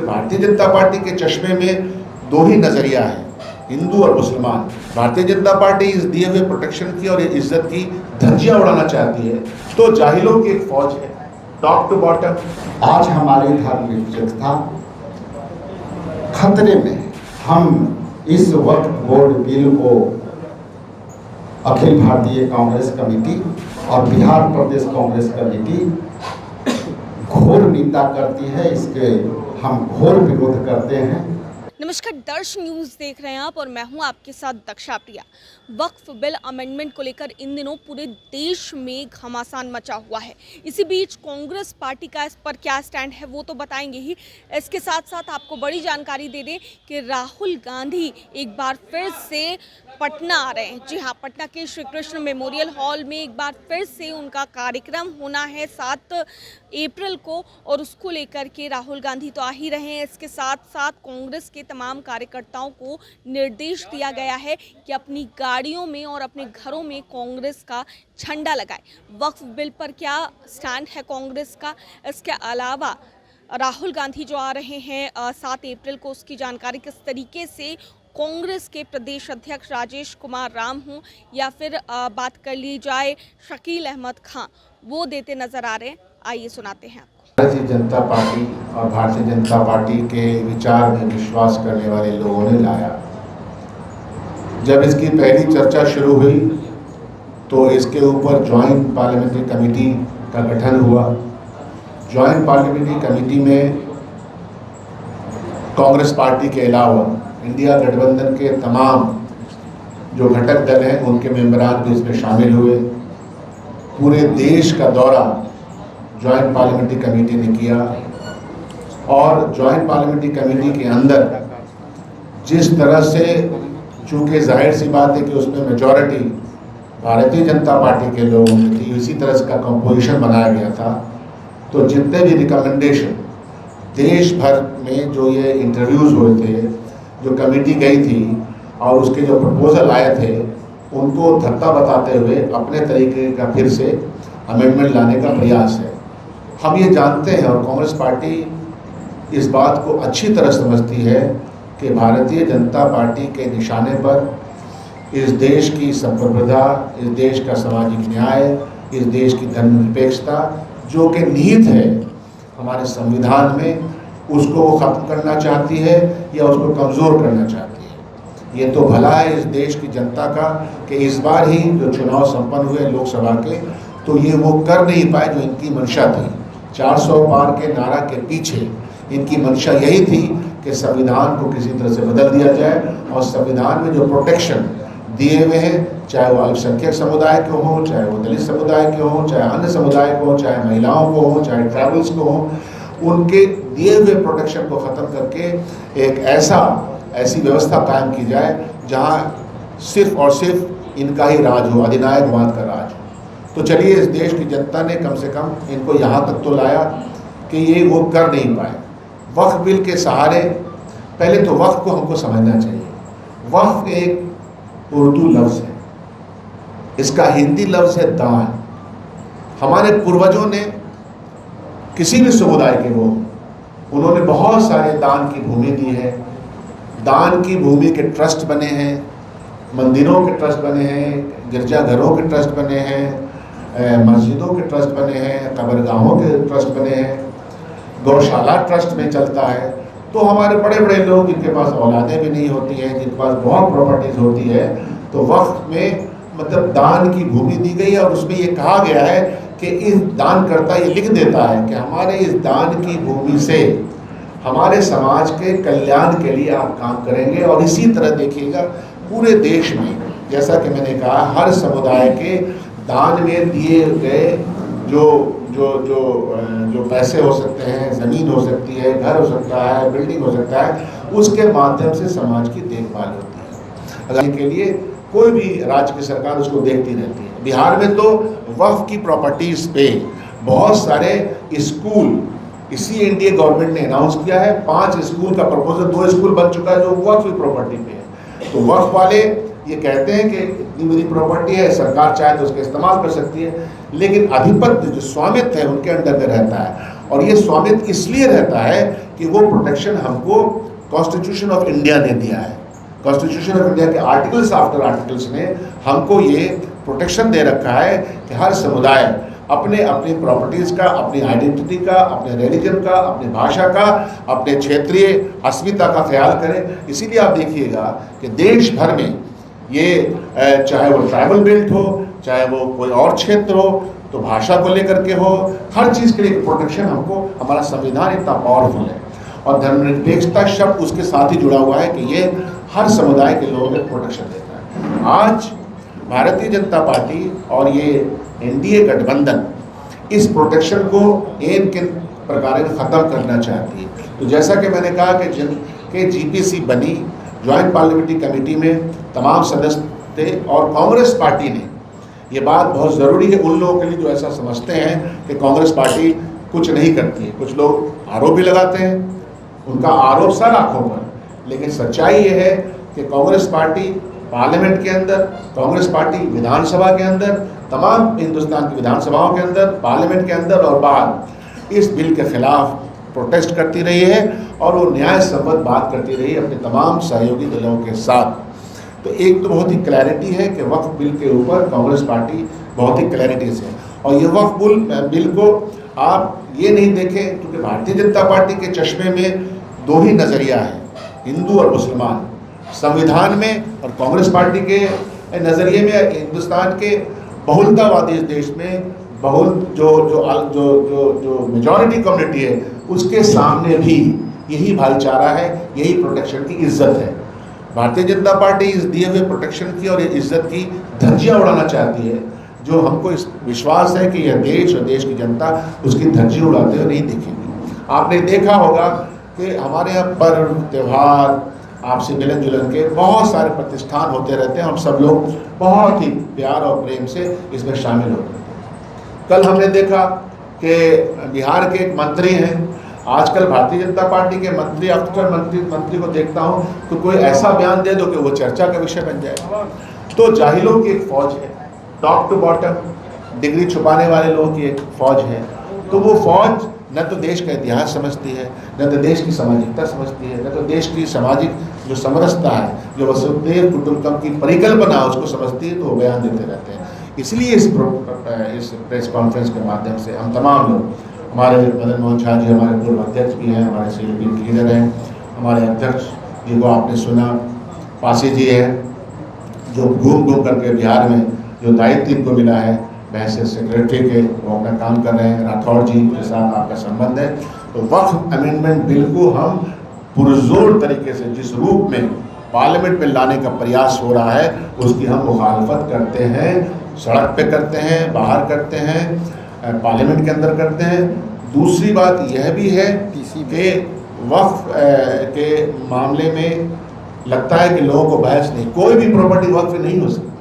Bharatiya Janata party के चश्मे में दो ही नजरिया है, हिंदू और मुसलमान। भारतीय जनता पार्टी इस दिए हुए प्रोटेक्शन की और इज्जत की धज्जियां उड़ाना चाहती है, तो जाहिलों की एक फौज है टॉप टू बॉटम। आज हमारी धार्मिकता खतरे में। हम इस वक्त बोर्ड बिल को अखिल भारतीय कांग्रेस कमेटी और बिहार प्रदेश कांग्रेस कमेटी घोर निंदा करती है, इसके हम घोर विरोध करते हैं। नमस्कार, दर्श न्यूज़ देख रहे हैं आप और मैं हूं आपके साथ दक्षा प्रिया। वक्फ बिल अमेंडमेंट को लेकर इन दिनों पूरे देश में घमासान मचा हुआ है। इसी बीच कांग्रेस पार्टी का इस पर क्या स्टैंड है वो तो बताएंगे ही। इसके साथ साथ आपको बड़ी जानकारी दे दें कि राहुल गांधी एक बार फिर से पटना आ रहे हैं। जी हाँ, पटना के श्री कृष्ण मेमोरियल हॉल में एक बार फिर से उनका कार्यक्रम होना है 7 अप्रैल को, और उसको लेकर के राहुल गांधी तो आ ही रहे हैं। इसके साथ साथ कांग्रेस के तमाम कार्यकर्ताओं को निर्देश दिया गया है कि अपनी गाड़ियों में और अपने घरों में कांग्रेस का झंडा लगाए। वक्फ बिल पर क्या स्टैंड है कांग्रेस का, इसके अलावा राहुल गांधी जो आ रहे हैं 7 अप्रैल को, उसकी जानकारी किस तरीके से कांग्रेस के प्रदेश अध्यक्ष राजेश कुमार राम हों या फिर बात कर ली जाए शकील अहमद खां, वो देते नजर आ रहे हैं। आइए सुनाते हैं आपको। भारतीय जनता पार्टी और भारतीय जनता पार्टी के विचार में विश्वास करने वाले लोगों ने लाया। जब इसकी पहली चर्चा शुरू हुई तो इसके ऊपर ज्वाइंट पार्लियामेंट्री कमेटी का गठन हुआ। ज्वाइंट पार्लियामेंट्री कमेटी में कांग्रेस पार्टी के अलावा इंडिया गठबंधन के तमाम जो घटक दल हैं उनके मेंबरान भी इसमें शामिल हुए। पूरे देश का दौरा ज्वाइंट पार्लियामेंट्री कमेटी ने किया और ज्वाइंट पार्लियामेंट्री कमेटी के अंदर जिस तरह से, चूँकि जाहिर सी बात है कि उसमें मेजॉरिटी भारतीय जनता पार्टी के लोगों की थी, इसी तरह का कंपोजिशन बनाया गया था। तो जितने भी रिकमेंडेशन देश भर में जो ये इंटरव्यूज़ हुए थे, जो कमेटी गई थी और उसके जो प्रपोजल आए थे, उनको धक्का बताते हुए अपने तरीके का फिर से अमेंडमेंट लाने का प्रयास है। हम ये जानते हैं और कांग्रेस पार्टी इस बात को अच्छी तरह समझती है कि भारतीय जनता पार्टी के निशाने पर इस देश की संप्रभुता, इस देश का सामाजिक न्याय, इस देश की धर्मनिरपेक्षता जो कि निहित है हमारे संविधान में, उसको वो ख़त्म करना चाहती है या उसको कमज़ोर करना चाहती है। ये तो भला है इस देश की जनता का कि इस बार ही जो चुनाव संपन्न हुए लोकसभा के, तो ये वो कर नहीं पाए जो इनकी मंशा थी। 400 पार के नारा के पीछे इनकी मंशा यही थी कि संविधान को किसी तरह से बदल दिया जाए और संविधान में जो प्रोटेक्शन दिए हुए हैं, चाहे वो अल्पसंख्यक समुदाय के हों, चाहे वो दलित समुदाय के हों, चाहे अन्य समुदाय को हों, चाहे महिलाओं को हों, चाहे ट्राइबल्स को हों, उनके दिए हुए प्रोटेक्शन को ख़त्म करके एक ऐसी व्यवस्था कायम की जाए जहाँ सिर्फ और सिर्फ इनका ही राज हो, अधिनायकवाद का राज हो। तो चलिए, इस देश की जनता ने कम से कम इनको यहाँ तक तो लाया कि ये वो कर नहीं पाए। वक्फ बिल के सहारे, पहले तो वक्फ को हमको समझना चाहिए। वक्फ एक उर्दू लफ्ज़ है, इसका हिंदी लफ्ज़ है दान। हमारे पूर्वजों ने किसी भी समुदाय के वो, उन्होंने बहुत सारे दान की भूमि दी है। दान की भूमि के ट्रस्ट बने हैं, मंदिरों के ट्रस्ट बने हैं, गिरजाघरों के ट्रस्ट बने हैं, मस्जिदों के ट्रस्ट बने हैं, कब्रगाहों के ट्रस्ट बने हैं, गौशाला ट्रस्ट में चलता है। तो हमारे बड़े बड़े लोग जिनके पास औलादें भी नहीं होती हैं, जिनके पास बहुत प्रॉपर्टीज़ होती है, तो वक्फ में मतलब दान की भूमि दी गई है और उसमें ये कहा गया है कि इस दानकर्ता ये लिख देता है कि हमारे इस दान की भूमि से हमारे समाज के कल्याण के लिए आप काम करेंगे। और इसी तरह देखिएगा पूरे देश में, जैसा कि मैंने कहा, हर समुदाय के दान में दिए गए जो पैसे हो सकते हैं, ज़मीन हो सकती है, घर हो सकता है, बिल्डिंग हो सकता है, उसके माध्यम से समाज की देखभाल होती है। अगर के लिए कोई भी राज्य की सरकार उसको देखती रहती है। बिहार में तो वक्फ की प्रॉपर्टीज़ पे बहुत सारे स्कूल इसी एनडीए गवर्नमेंट ने अनाउंस किया है। 5 स्कूल का प्रपोजल, 2 स्कूल बन चुका है जो वक्फ की प्रॉपर्टी पे है। तो वक्फ वाले ये कहते हैं कि इतनी बड़ी प्रॉपर्टी है, सरकार चाहे तो उसका इस्तेमाल कर सकती है, लेकिन अधिपत्य जो स्वामित्व है उनके अंडर में रहता है। और ये स्वामित्व इसलिए रहता है कि वो प्रोटेक्शन हमको कॉन्स्टिट्यूशन ऑफ इंडिया ने दिया है। कॉन्स्टिट्यूशन ऑफ इंडिया के आर्टिकल्स आफ्टर आर्टिकल्स ने हमको ये प्रोटेक्शन दे रखा है कि हर समुदाय अपने अपनी प्रॉपर्टीज़ का, अपनी आइडेंटिटी का, अपने रिलीजन का, अपनी भाषा का, अपने क्षेत्रीय अस्मिता का ख्याल करें। इसीलिए आप देखिएगा कि देश भर में ये चाहे वो ट्राइबल बेल्ट हो, चाहे वो कोई और क्षेत्र हो, तो भाषा को लेकर के हो, हर चीज़ के लिए प्रोटेक्शन हमको, हमारा संविधान इतना पावरफुल है। और धर्मनिरपेक्षता शब्द उसके साथ ही जुड़ा हुआ है कि ये हर समुदाय के लोगों को प्रोटेक्शन देता है। आज भारतीय जनता पार्टी और ये एनडीए गठबंधन इस प्रोटेक्शन को इन किन प्रकार ख़त्म करना चाहती है। तो जैसा कि मैंने कहा कि जीपीसी बनी, ज्वाइंट पार्लियामेंट्री कमेटी में तमाम सदस्य थे, और कांग्रेस पार्टी ने, ये बात बहुत ज़रूरी है उन लोगों के लिए जो ऐसा समझते हैं कि कांग्रेस पार्टी कुछ नहीं करती है। कुछ लोग आरोप भी लगाते हैं, उनका आरोप सर आँखों पर, लेकिन सच्चाई ये है कि कांग्रेस पार्टी पार्लियामेंट के अंदर, कांग्रेस पार्टी विधानसभा के अंदर, तमाम हिंदुस्तान की विधानसभाओं के अंदर, पार्लियामेंट के अंदर और बाहर इस बिल के खिलाफ प्रोटेस्ट करती रही है, और वो न्याय संबद्ध बात करती रही है अपने तमाम सहयोगी दलों के साथ। तो एक तो बहुत ही क्लैरिटी है कि वक्फ बिल के ऊपर कांग्रेस पार्टी बहुत ही क्लैरिटी से, और ये वक्फ बिल को आप ये नहीं देखें, क्योंकि भारतीय जनता पार्टी के चश्मे में दो ही नज़रिया है, हिंदू और मुसलमान, संविधान में, और कांग्रेस पार्टी के नज़रिए में हिंदुस्तान के बहुलतावादी देश में बहुल जो मेजॉरिटी कम्युनिटी है उसके सामने भी यही भाईचारा है, यही प्रोटेक्शन की इज्जत है। भारतीय जनता पार्टी इस दिए हुए प्रोटेक्शन की और इज्जत की धज्जियाँ उड़ाना चाहती है, जो हमको इस विश्वास है कि यह देश और देश की जनता उसकी धज्जी उड़ाते हुए नहीं दिखेगी। आपने देखा होगा कि हमारे यहाँ पर्व त्यौहार, आपसी मिलन जुलन के बहुत सारे प्रतिष्ठान होते रहते हैं, हम सब लोग बहुत ही प्यार और प्रेम से इसमें शामिल होते हैं। कल हमने देखा कि बिहार के एक मंत्री हैं, आजकल भारतीय जनता पार्टी के मंत्री, अक्सर मंत्री को देखता हूं तो कोई ऐसा बयान दे दो कि वो चर्चा का विषय बन जाए। तो जाहिलों की एक फौज है, टॉप टू बॉटम डिग्री छुपाने वाले लोगों की एक फौज है। तो वो फौज न तो देश का इतिहास समझती है, न तो देश की सामाजिकता समझती है, न तो देश की सामाजिक जो समरसता है, जो वसुधैव कुटुंबकम की परिकल्पना है उसको समझती है, तो वो बयान देते रहते हैं। इसलिए इस प्रेस कॉन्फ्रेंस के माध्यम से हम तमाम लोग, हमारे मदन मोहन झा जी हमारे पूर्व अध्यक्ष भी हैं, हमारे सीएलपी के लीडर हैं, हमारे अध्यक्ष जी को आपने सुना, पासी जी हैं जो घूम करके बिहार में जो दायित्व इनको मिला है बहस सेक्रेटरी के, वो अपना काम कर रहे हैं, राठौड़ जी के साथ आपका संबंध है। तो वक्फ अमेंडमेंट बिल को हम पुरजोर तरीके से जिस रूप में पार्लियामेंट में लाने का प्रयास हो रहा है उसकी हम मुखालफत करते हैं, सड़क पे करते हैं, बाहर करते हैं, पार्लियामेंट के अंदर करते हैं। दूसरी बात यह भी है कि वक्फ के मामले में लगता है कि लोगों को बहस नहीं, कोई भी प्रॉपर्टी वक्फ नहीं हो सकती।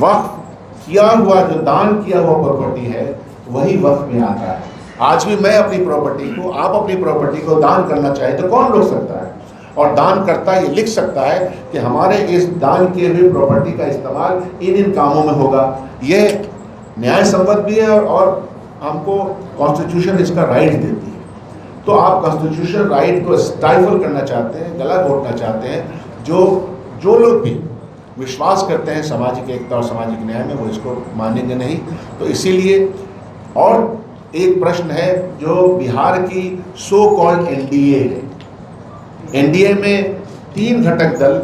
वक्फ किया हुआ, जो दान किया हुआ प्रॉपर्टी है वही वक्फ में आता है। आज भी मैं अपनी प्रॉपर्टी को, आप अपनी प्रॉपर्टी को दान करना चाहे तो कौन रोक सकता है? और दान करता ये लिख सकता है कि हमारे इस दान किए हुए प्रॉपर्टी का इस्तेमाल इन कामों में होगा। ये न्याय संबद्ध भी है और हमको कॉन्स्टिट्यूशन इसका राइट देती है। तो आप कॉन्स्टिट्यूशन राइट को स्टाइफल करना चाहते हैं, गला घोटना चाहते हैं, जो लोग भी विश्वास करते हैं सामाजिक एकता और सामाजिक न्याय में, वो इसको मानेंगे नहीं। तो इसीलिए और एक प्रश्न है जो बिहार की सो कॉल्ड एनडीए है, एनडीए में 3 घटक दल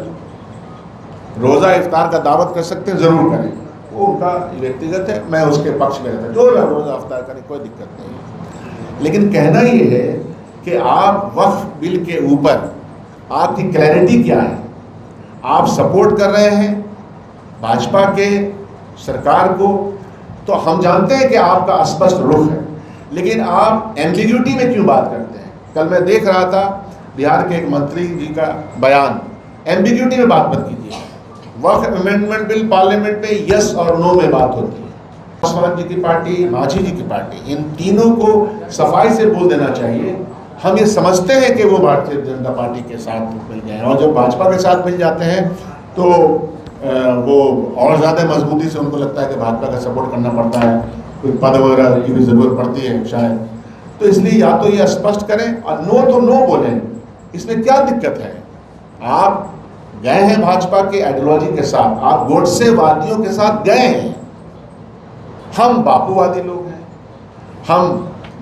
रोज़ा इफ्तार का दावत कर सकते हैं, ज़रूर करें, वो उनका व्यक्तिगत है, मैं उसके पक्ष में रहता हूँ, जो रोज़ा इफ्तार करें कोई दिक्कत नहीं है। लेकिन कहना ये है कि आप वक्फ बिल के ऊपर आपकी क्लैरिटी क्या है? आप सपोर्ट कर रहे हैं भाजपा के सरकार को, तो हम जानते हैं कि आपका स्पष्ट रुख है, लेकिन आप एम्बिग्यूटी में क्यों बात करते हैं? कल मैं देख रहा था बिहार के एक मंत्री जी का बयान, एम्बिग्यूटी में बात मत कीजिए। वक्फ अमेंडमेंट बिल पार्लियामेंट में यस और नो में बात होती है। पासवान जी की पार्टी, मांझी जी की पार्टी, इन तीनों को सफाई से बोल देना चाहिए। हम ये समझते हैं कि वो भारतीय जनता पार्टी के साथ मिल जाए, और जब भाजपा के साथ मिल जाते हैं तो वो और ज़्यादा मजबूती से उनको लगता है कि भाजपा का सपोर्ट करना पड़ता है, कोई पद वगैरह की भी ज़रूरत पड़ती है शायद। तो इसलिए या तो ये स्पष्ट करें और नो तो नो बोलें, इसमें क्या दिक्कत है। आप गए हैं भाजपा के आइडियोलॉजी के साथ, आप गोडसेवादियों के साथ गए हैं। हम बापूवादी लोग हैं, हम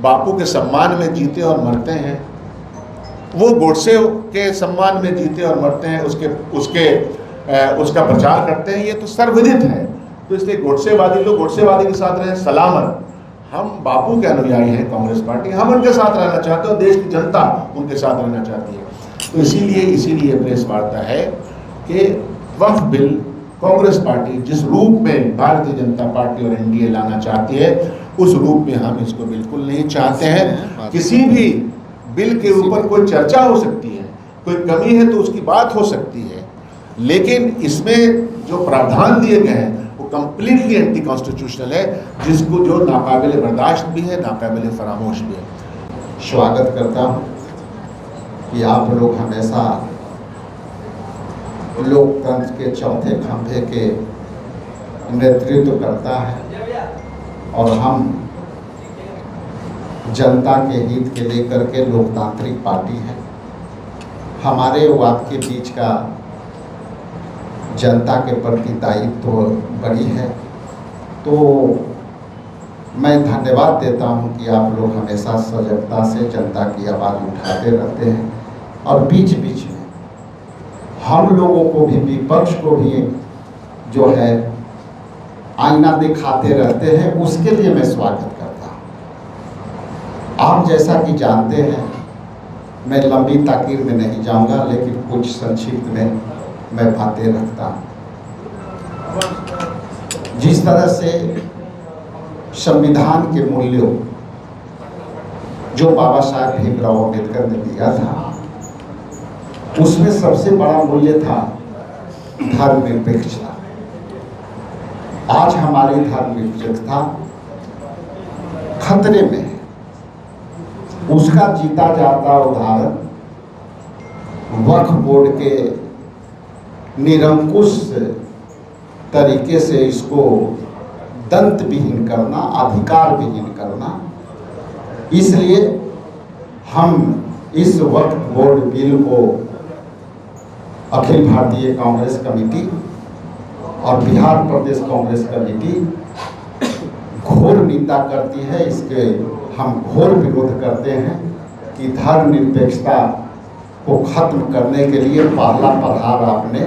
बापू के सम्मान में जीते और मरते हैं, वो गोडसे के सम्मान में जीते और मरते हैं, उसका प्रचार करते हैं, ये तो सर्वविदित है। तो इसलिए गोडसेवादी लोग गोडसेवादी के साथ रहें, सलामत। हम बापू के अनुयायी हैं, कांग्रेस पार्टी, हम उनके साथ रहना चाहते हैं और देश की जनता उनके साथ रहना चाहती है। तो इसीलिए प्रेस वार्ता है कि वक्फ बिल कांग्रेस पार्टी जिस रूप में भारतीय जनता पार्टी और एनडीए लाना चाहती है, उस रूप में हम इसको बिल्कुल नहीं चाहते हैं। किसी भी बिल के ऊपर कोई चर्चा हो सकती है, कोई कमी है तो उसकी बात हो सकती है, लेकिन इसमें जो प्रावधान दिए गए हैं वो कंप्लीटली एंटी कॉन्स्टिट्यूशनल है, जिसको जो नाकाबिले बर्दाश्त भी है, नाकाबिले फरामोश भी है। स्वागत करता हूँ कि आप लोग हमेशा लोकतंत्र के चौथे खंभे के नेतृत्व करता है और हम जनता के हित के लेकर के लोकतांत्रिक पार्टी है। हमारे वो आपके बीच का जनता के प्रति दायित्व बड़ी है, तो मैं धन्यवाद देता हूं कि आप लोग हमेशा सजगता से जनता की आवाज़ उठाते रहते हैं और बीच बीच में हम लोगों को भी, विपक्ष को भी जो है आईना दिखाते रहते हैं, उसके लिए मैं स्वागत करता हूँ। आप जैसा कि जानते हैं, मैं लंबी ताकीर में नहीं जाऊंगा, लेकिन कुछ संक्षिप्त में मैं बातें रखता हूँ। जिस तरह से संविधान के मूल्यों जो बाबा साहब भीमराव अम्बेडकर ने दिया था, उसमें सबसे बड़ा मूल्य था धर्मनिरपेक्षता। आज हमारी धर्मनिरपेक्षता खतरे में है। उसका जीता जाता उदाहरण वक्फ बोर्ड के निरंकुश तरीके से इसको दंत विहीन करना, अधिकार विहीन करना। इसलिए हम इस वक्फ बोर्ड बिल को अखिल भारतीय कांग्रेस कमेटी और बिहार प्रदेश कांग्रेस कमेटी घोर निंदा करती है। इसके हम घोर विरोध करते हैं कि धर्मनिरपेक्षता को खत्म करने के लिए पहला प्रहार आपने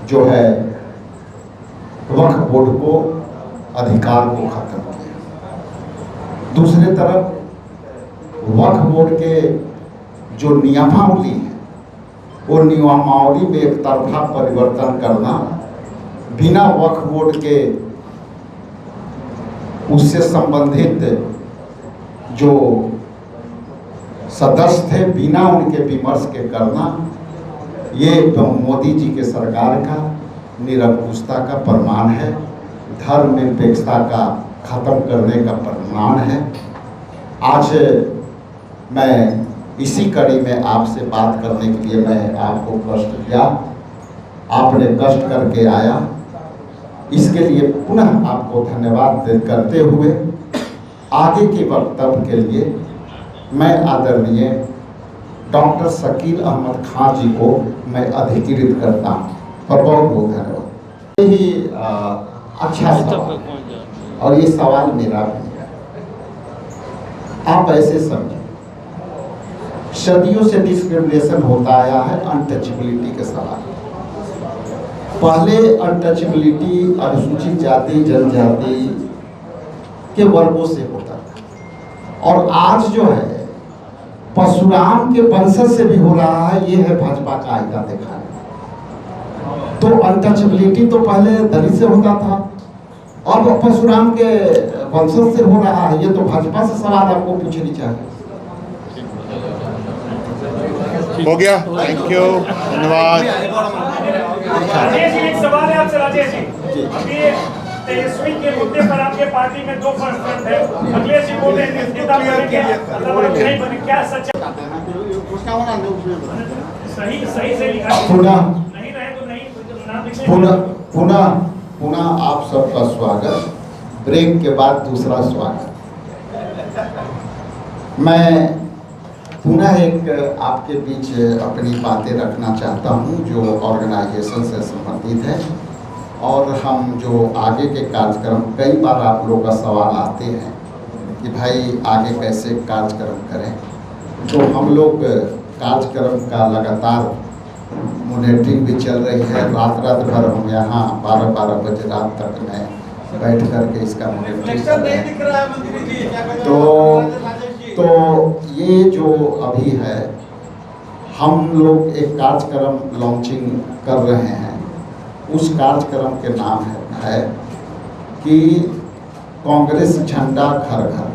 जो है वक्फ बोर्ड को, अधिकार को खत्म किया। दूसरी तरफ वक्फ बोर्ड के जो नियमावली है, वो नियमावली में एक तरफा परिवर्तन करना, बिना वक्फ बोर्ड के उससे संबंधित जो सदस्य थे बिना उनके विमर्श के करना, ये मोदी जी के सरकार का निरंकुशता का प्रमाण है, धर्मनिरपेक्षता का खत्म करने का प्रमाण है। आज मैं इसी कड़ी में आपसे बात करने के लिए मैं आपको कष्ट दिया, आपने कष्ट करके आया, इसके लिए पुनः आपको धन्यवाद करते हुए आगे के वक्तव्य के लिए मैं आदरणीय डॉक्टर शकील अहमद खान जी को मैं अधिकृत करता हूँ और बहुत बहुत धन्यवाद। यही अच्छा सवाल, और ये सवाल मेरा भी है। आप ऐसे समझें, सदियों से डिस्क्रिमिनेशन होता आया है अनटचेबिलिटी के सवाल। पहले अनटचेबिलिटी अनुसूचित जाति जनजाति के वर्गों से होता था, और आज जो है परशुराम के वंशज से भी हो रहा है। ये है भाजपा का आइंदा दिखाना। तो अनटचेबिलिटी तो पहले दलित से होता था, और परशुराम के वंशज से हो रहा है। ये तो भाजपा से सवाल आपको पूछनी चाहिए। हो गया, थैंक यू, धन्यवाद। राजेश जी, एक सवाल है आपसे। राजेश जी, अभी तेजस्वी के मुद्दे पर आपके पार्टी में दो फ्रंट है। अखिलेश जी बोल रहे हैं नहीं बने, क्या सच है? सही से लिखा नहीं रहे तो नहीं, पुनः आप सबका स्वागत। ब्रेक के बाद दूसरा स्वागत। मैं पुनः एक आपके बीच अपनी बातें रखना चाहता हूं जो ऑर्गेनाइजेशन से संबंधित है, और हम जो आगे के कार्यक्रम, कई बार आप लोगों का सवाल आते हैं कि भाई आगे कैसे कार्यक्रम करें, तो हम लोग कार्यक्रम का लगातार मॉनिटरिंग भी चल रही है। रात भर हम यहाँ 12 बजे रात तक में बैठ करके इसका मॉनिटरिंग कर रहे हैं। तो ये जो अभी है, हम लोग एक कार्यक्रम लॉन्चिंग कर रहे हैं। उस कार्यक्रम के नाम है कि कांग्रेस झंडा घर घर,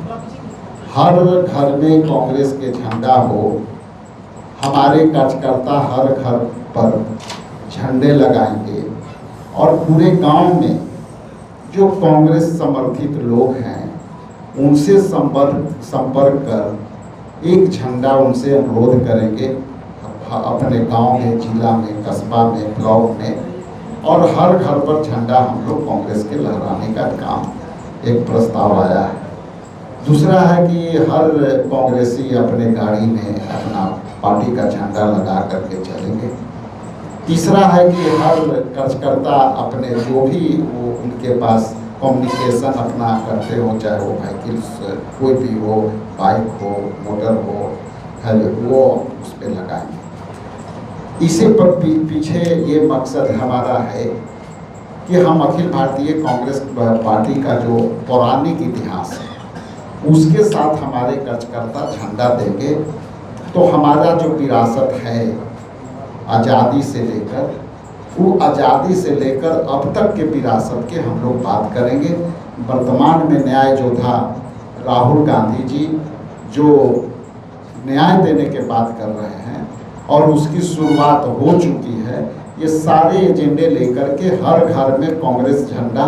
हर घर में कांग्रेस के झंडा हो। हमारे कार्यकर्ता हर घर पर झंडे लगाएंगे और पूरे गांव में जो कांग्रेस समर्थित लोग हैं उनसे संपर्क कर एक झंडा उनसे अनुरोध करेंगे अपने गांव में, जिला में, कस्बा में, ब्लॉक में, और हर घर पर झंडा हम लोग कांग्रेस के लहराने का काम, एक प्रस्ताव आया है। दूसरा है कि हर कांग्रेसी अपने गाड़ी में अपना पार्टी का झंडा लगा करके चलेंगे। तीसरा है कि हर कार्यकर्ता अपने जो भी वो उनके पास कम्युनिकेशन अपना करते हो, चाहे वो व्हीकल्स कोई भी हो, बाइक हो, मोटर हो, वो उस पर लगाएंगे। इसी पर पीछे ये मकसद हमारा है कि हम अखिल भारतीय कांग्रेस पार्टी का जो पौराणिक इतिहास है उसके साथ हमारे कार्यकर्ता झंडा देंगे। तो हमारा जो विरासत है आज़ादी से लेकर, वो आज़ादी से लेकर अब तक के विरासत के हम लोग बात करेंगे। वर्तमान में न्याय योद्धा राहुल गांधी जी जो न्याय देने के बात कर रहे हैं और उसकी शुरुआत हो चुकी है, ये सारे एजेंडे लेकर के हर घर में कांग्रेस झंडा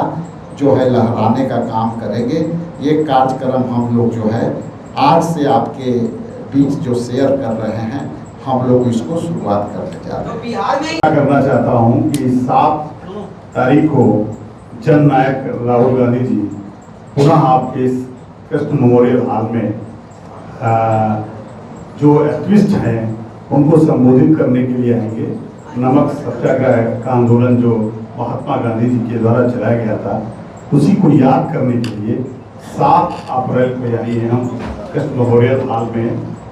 जो है लहराने का काम करेंगे। ये कार्यक्रम हम लोग जो है आज से आपके बीच जो शेयर कर रहे हैं, हम लोग इसको शुरुआत करने जा रहे हैं। करना चाहता हूं कि 7 तारीख को जन नायक राहुल गांधी जी पुनः आपके इस कृष्ण मेमोरियल हॉल में जो एक्टिविस्ट हैं उनको संबोधित करने के लिए आएंगे। नमक सत्याग्रह का आंदोलन जो महात्मा गांधी जी के द्वारा चलाया गया था, उसी को याद करने के लिए 7 अप्रैल को यानी हम कृष्ण मेमोरियल हॉल में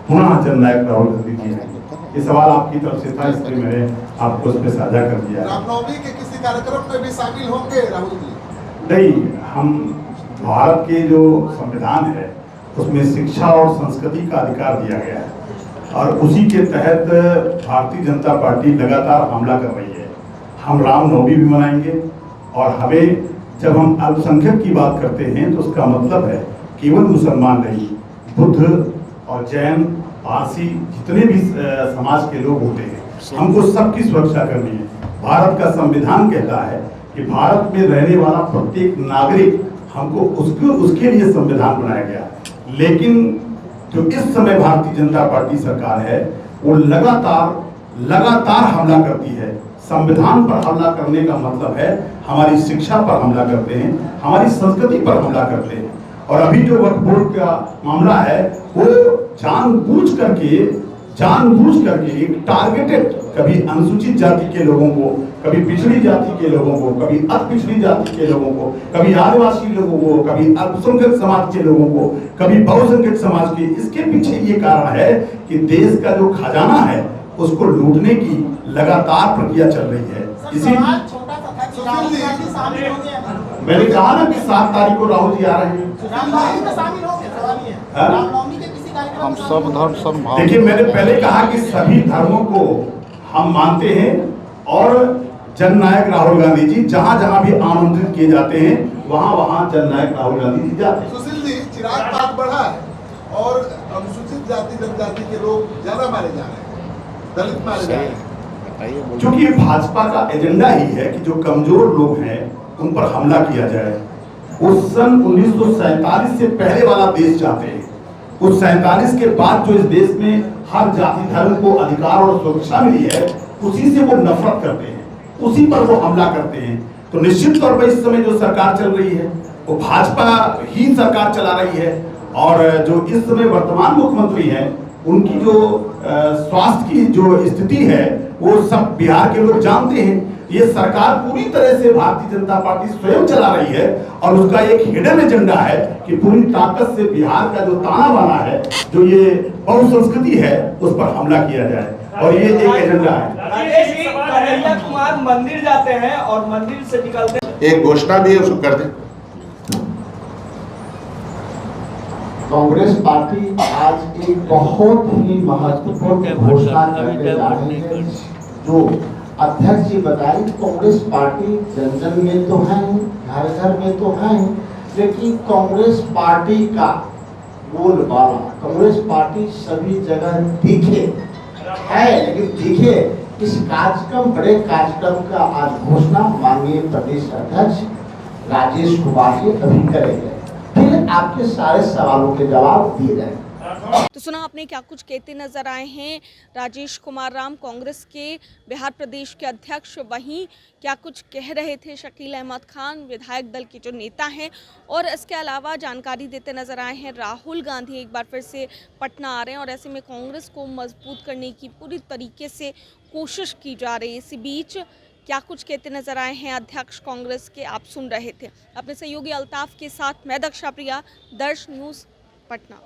पुनः जन नायक राहुल गांधी जी आएंगे। ये सवाल आपकी तरफ से था, इसलिए मैंने आपको उस पर साझा कर दिया। रामनवमी के किसी कार्यक्रम में भी शामिल होंगे राहुल जी? नहीं, हम भारत के जो संविधान है उसमें शिक्षा और संस्कृति का अधिकार दिया गया है और उसी के तहत भारतीय जनता पार्टी लगातार हमला कर रही है। हम रामनवमी भी मनाएंगे और हमें, जब हम अल्पसंख्यक की बात करते हैं तो उसका मतलब है केवल मुसलमान नहीं, बुद्ध और जैन, पारसी, जितने भी समाज के लोग होते हैं, हमको सबकी सुरक्षा करनी है। भारत का संविधान कहता है कि भारत में रहने वाला प्रत्येक नागरिक, हमको उसके लिए संविधान बनाया गया। लेकिन जो इस समय भारतीय जनता पार्टी सरकार है वो लगातार हमला करती है। संविधान पर हमला करने का मतलब है हमारी शिक्षा पर हमला करते हैं, हमारी संस्कृति पर हमला करते हैं। और अभी जो वक्फ बोर्ड का मामला है वो जानबूझ करके एक टारगेटेड, कभी अनुसूचित जाति के लोगों को, कभी पिछड़ी जाति के लोगों को, कभी अति पिछड़ी जाति के लोगों को, कभी आदिवासी लोगों को, कभी अल्पसंख्यक समाज के लोगों को, कभी बहुसंख्यक समाज के। इसके पीछे ये कारण है कि देश का जो खजाना है उसको लूटने की लगातार प्रक्रिया चल रही है। इसी मैंने कहा ना कि 7 तारीख को राहुल जी आ रहे हैं। हम सब धर्म समभाव। देखिए, मैंने पहले कहा कि सभी धर्मों को हम मानते हैं और जननायक राहुल गांधी जी जहां भी आमंत्रित किए जाते हैं वहां जननायक राहुल गांधी जी जाते हैं। सुशील जी, चिराग पात बढ़ा है और अनुसूचित जाति जनजाति के लोग ज्यादा मारे जा रहे हैं, दलित मारे जा रहे हैं। क्योंकि भाजपा का एजेंडा ही है कि जो कमजोर लोग हैं उन पर हमला किया जाए। उस सन 1947 से पहले वाला देश चाहते हैं। उस 47 के बाद जो इस देश में हर जाति धर्म को अधिकार और सुरक्षा मिली है, उसी से वो नफरत करते हैं, उसी पर वो हमला करते हैं। तो निश्चित तौर पर इस समय जो सरकार चल रही है वो भाजपा ही सरकार चला रही है और जो इस समय वर्तमान मुख्यमंत्री हैं उनकी जो स्वास्थ्य की जो स्थिति है वो सब बिहार के लोग जानते हैं। ये सरकार पूरी तरह से भारतीय जनता पार्टी स्वयं चला रही है और उसका एक हिडन एजेंडा है कि पूरी ताकत से बिहार का जो ताना बाना है, जो ये बहुसंस्कृति है, उस पर हमला किया जाए और ये एक एजेंडा है। राजेश जी, कन्हैया कुमार मंदिर जाते हैं और मंदिर से निकलते हैं। एक घोषणा भी है, उसको कर दें। कांग्रेस पार्टी आज एक बहुत ही महत्वपूर्ण घोषणा करने जा रही है। जो अध्यक्ष जी बताए, कांग्रेस पार्टी जन जन में तो है, घर घर में तो है, लेकिन कांग्रेस पार्टी का बोलबाला, कांग्रेस पार्टी सभी जगह दिखे है, लेकिन दिखे इस कार्यक्रम, बड़े कार्यक्रम का आज घोषणा माननीय प्रदेश अध्यक्ष राजेश कुमार जी अभी करेंगे, फिर आपके सारे सवालों के जवाब दिए जाएंगे। तो सुना आपने क्या कुछ कहते नजर आए हैं राजेश कुमार राम, कांग्रेस के बिहार प्रदेश के अध्यक्ष। वहीं क्या कुछ कह रहे थे शकील अहमद खान, विधायक दल के जो नेता हैं। और इसके अलावा जानकारी देते नजर आए हैं राहुल गांधी एक बार फिर से पटना आ रहे हैं और ऐसे में कांग्रेस को मजबूत करने की पूरी तरीके से कोशिश की जा रही है। इसी बीच क्या कुछ कहते नजर आए हैं अध्यक्ष कांग्रेस के, आप सुन रहे थे। अपने सहयोगी अल्ताफ के साथ मैं दक्षा प्रिया, दर्श न्यूज़ पटना।